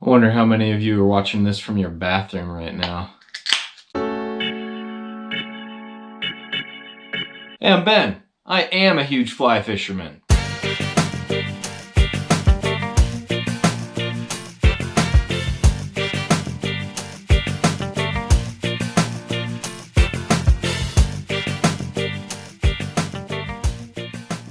I wonder how many of you are watching this from your bathroom right now. Hey, I'm Ben. I am a huge fly fisherman.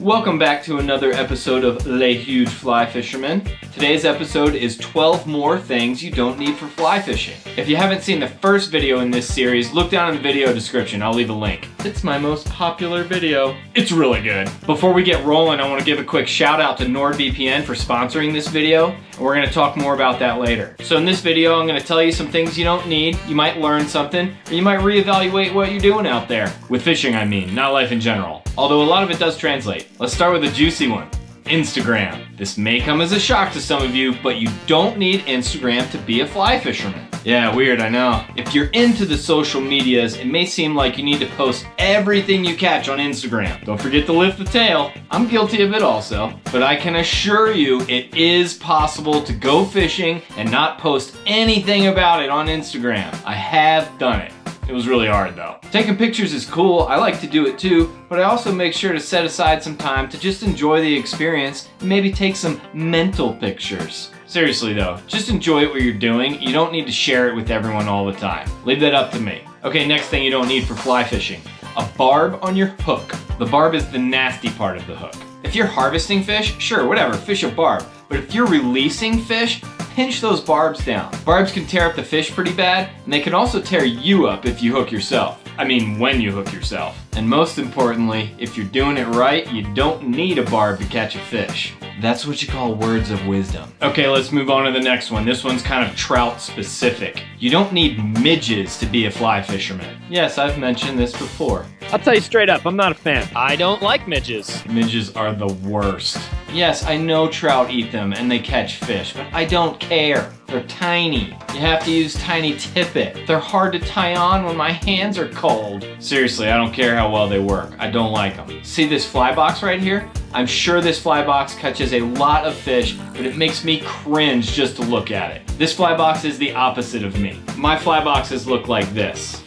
Welcome back to another episode of Les Huge Fly Fisherman. Today's episode is 12 more things you don't need for fly fishing. If you haven't seen the first video in this series, look down in the video description. I'll leave a link. It's my most popular video. It's really good. Before we get rolling, I want to give a quick shout out to NordVPN for sponsoring this video, and we're going to talk more about that later. So in this video, I'm going to tell you some things you don't need. You might learn something, or you might reevaluate what you're doing out there. With fishing, I mean, not life in general. Although a lot of it does translate. Let's start with a juicy one. Instagram. This may come as a shock to some of you, but you don't need Instagram to be a fly fisherman. Yeah, weird, I know. If you're into the social medias, it may seem like you need to post everything you catch on Instagram. Don't forget to lift the tail. I'm guilty of it also. But I can assure you it is possible to go fishing and not post anything about it on Instagram. I have done it. It was really hard though. Taking pictures is cool, I like to do it too, but I also make sure to set aside some time to just enjoy the experience and maybe take some mental pictures. Seriously though, just enjoy what you're doing. You don't need to share it with everyone all the time. Leave that up to me. Okay, next thing you don't need for fly fishing. A barb on your hook. The barb is the nasty part of the hook. If you're harvesting fish, sure, whatever, fish a barb. But if you're releasing fish, pinch those barbs down. Barbs can tear up the fish pretty bad, and they can also tear you up if you hook yourself. I mean, when you hook yourself. And most importantly, if you're doing it right, you don't need a barb to catch a fish. That's what you call words of wisdom. Okay, let's move on to the next one. This one's kind of trout specific. You don't need midges to be a fly fisherman. Yes, I've mentioned this before. I'll tell you straight up, I'm not a fan. I don't like midges. Midges are the worst. Yes, I know trout eat them and they catch fish, but I don't care. They're tiny. You have to use tiny tippet. They're hard to tie on when my hands are cold. Seriously, I don't care how well they work. I don't like them. See this fly box right here? I'm sure this fly box catches a lot of fish, but it makes me cringe just to look at it. This fly box is the opposite of me. My fly boxes look like this.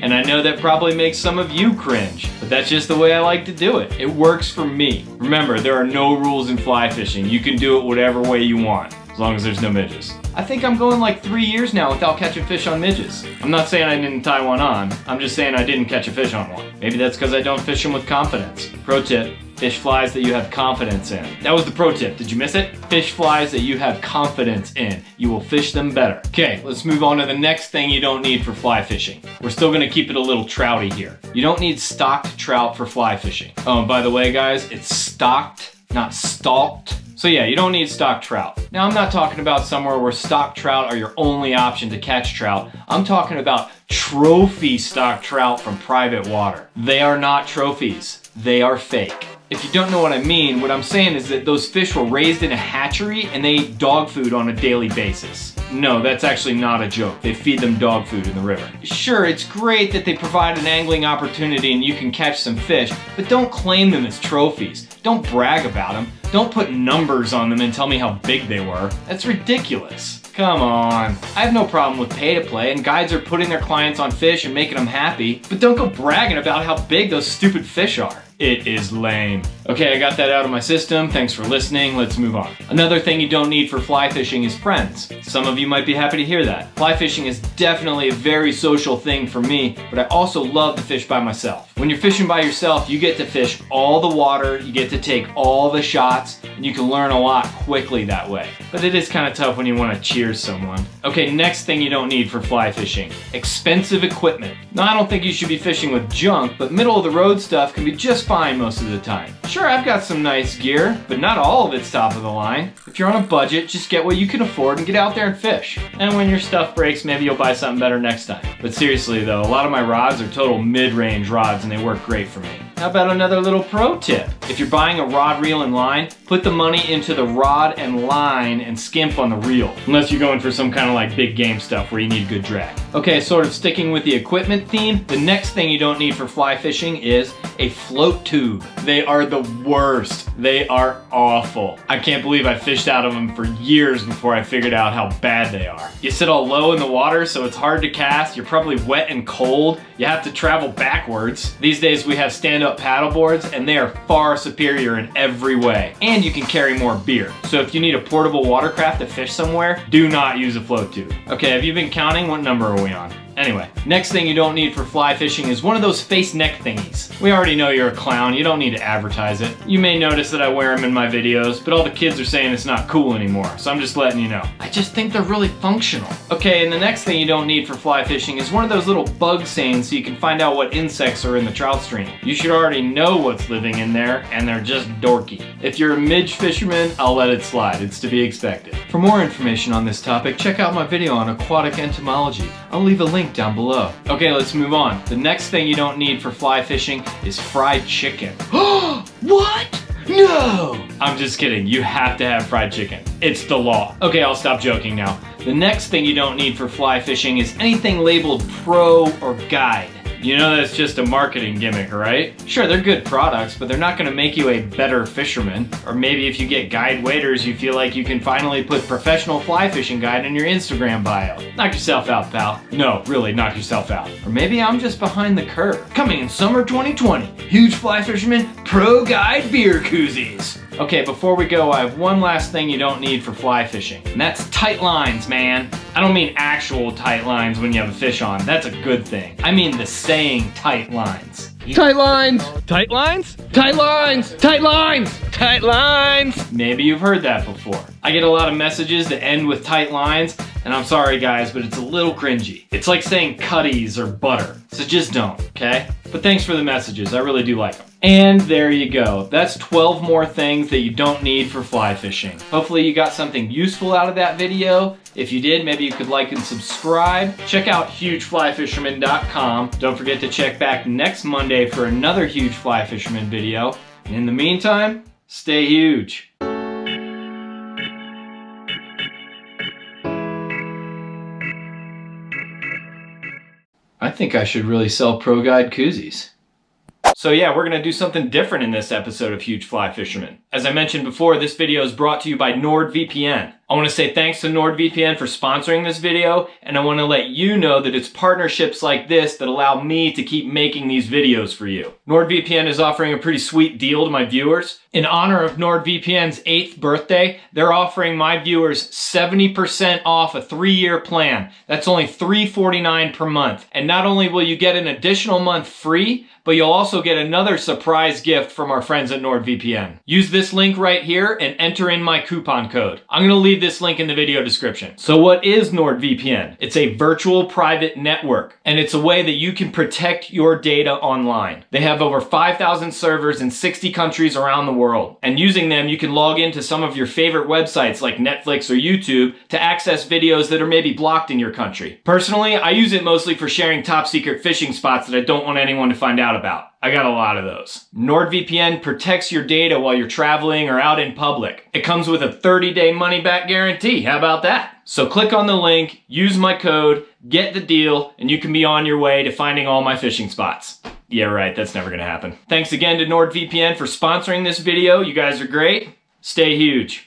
And I know that probably makes some of you cringe, but that's just the way I like to do it. It works for me. Remember, there are no rules in fly fishing. You can do it whatever way you want, as long as there's no midges. I think I'm going like 3 years now without catching fish on midges. I'm not saying I didn't tie one on, I'm just saying I didn't catch a fish on one. Maybe that's because I don't fish them with confidence. Pro tip, fish flies that you have confidence in. That was the pro tip, did you miss it? Fish flies that you have confidence in. You will fish them better. Okay, let's move on to the next thing you don't need for fly fishing. We're still gonna keep it a little trouty here. You don't need stocked trout for fly fishing. Oh, and by the way guys, it's stocked, not stalked. So yeah, you don't need stocked trout. Now I'm not talking about somewhere where stocked trout are your only option to catch trout. I'm talking about trophy stocked trout from private water. They are not trophies, they are fake. If you don't know what I mean, what I'm saying is that those fish were raised in a hatchery and they eat dog food on a daily basis. No, that's actually not a joke. They feed them dog food in the river. Sure, it's great that they provide an angling opportunity and you can catch some fish, but don't claim them as trophies. Don't brag about them. Don't put numbers on them and tell me how big they were. That's ridiculous. Come on. I have no problem with pay to play and guides are putting their clients on fish and making them happy, but don't go bragging about how big those stupid fish are. It is lame. Okay, I got that out of my system. Thanks for listening. Let's move on. Another thing you don't need for fly fishing is friends. Some of you might be happy to hear that. Fly fishing is definitely a very social thing for me, but I also love to fish by myself. When you're fishing by yourself, you get to fish all the water, you get to take all the shots, and you can learn a lot quickly that way. But it is kind of tough when you want to cheers someone. Okay, next thing you don't need for fly fishing. Expensive equipment. Now, I don't think you should be fishing with junk, but middle of the road stuff can be just fine most of the time. Sure, I've got some nice gear, but not all of it's top of the line. If you're on a budget, just get what you can afford and get out there and fish. And when your stuff breaks, maybe you'll buy something better next time. But seriously though, a lot of my rods are total mid-range rods and they work great for me. How about another little pro tip? If you're buying a rod, reel, and line, put the money into the rod and line and skimp on the reel. Unless you're going for some kind of like big game stuff where you need good drag. Okay, sort of sticking with the equipment theme, the next thing you don't need for fly fishing is a float tube. They are the worst. They are awful. I can't believe I fished out of them for years before I figured out how bad they are. You sit all low in the water, so it's hard to cast. You're probably wet and cold. You have to travel backwards. These days we have stand-up paddle boards, and they are far superior in every way. And you can carry more beer. So if you need a portable watercraft to fish somewhere, do not use a float tube. Okay, have you been counting? What number are we on? Anyway, next thing you don't need for fly fishing is one of those face neck thingies. We already know you're a clown, you don't need to advertise it. You may notice that I wear them in my videos, but all the kids are saying it's not cool anymore, so I'm just letting you know. I just think they're really functional. Okay, and the next thing you don't need for fly fishing is one of those little bug seines so you can find out what insects are in the trout stream. You should already know what's living in there, and they're just dorky. If you're a midge fisherman, I'll let it slide, it's to be expected. For more information on this topic, check out my video on aquatic entomology. I'll leave a link down below. Okay, let's move on. The next thing you don't need for fly fishing is fried chicken. What? No! I'm just kidding, you have to have fried chicken. It's the law. Okay, I'll stop joking now. The next thing you don't need for fly fishing is anything labeled pro or guide. You know that's just a marketing gimmick, right? Sure, they're good products, but they're not gonna make you a better fisherman. Or maybe if you get guide waders, you feel like you can finally put professional fly fishing guide in your Instagram bio. Knock yourself out, pal. No, really, knock yourself out. Or maybe I'm just behind the curve. Coming in summer 2020, huge fly fisherman, pro guide beer koozies. Okay, before we go, I have one last thing you don't need for fly fishing, and that's tight lines, man. I don't mean actual tight lines when you have a fish on. That's a good thing. I mean the saying tight lines. Tight lines! Tight lines? Tight lines! Tight lines! Tight lines! Maybe you've heard that before. I get a lot of messages that end with tight lines, and I'm sorry guys, but it's a little cringy. It's like saying cutties or butter, so just don't, okay? But thanks for the messages, I really do like them. And there you go. That's 12 more things that you don't need for fly fishing. Hopefully you got something useful out of that video. If you did, maybe you could like and subscribe. Check out hugeflyfisherman.com. Don't forget to check back next Monday for another Huge Fly Fisherman video. And in the meantime, stay huge. I think I should really sell Pro Guide koozies. So yeah, we're gonna do something different in this episode of Huge Fly Fisherman. As I mentioned before, this video is brought to you by NordVPN. I wanna say thanks to NordVPN for sponsoring this video, and I wanna let you know that it's partnerships like this that allow me to keep making these videos for you. NordVPN is offering a pretty sweet deal to my viewers. In honor of NordVPN's 8th birthday, they're offering my viewers 70% off a 3-year plan. That's only $349 per month. And not only will you get an additional month free, but you'll also get another surprise gift from our friends at NordVPN. Use this link right here and enter in my coupon code. I'm gonna leave this link in the video description. So what is NordVPN? It's a virtual private network, and it's a way that you can protect your data online. They have over 5,000 servers in 60 countries around the world, and using them you can log into some of your favorite websites like Netflix or YouTube to access videos that are maybe blocked in your country. Personally, I use it mostly for sharing top secret fishing spots that I don't want anyone to find out about. I got a lot of those. NordVPN protects your data while you're traveling or out in public. It comes with a 30-day money-back guarantee. How about that? So click on the link, use my code, get the deal, and you can be on your way to finding all my fishing spots. Yeah, right, that's never gonna happen. Thanks again to NordVPN for sponsoring this video. You guys are great. Stay huge.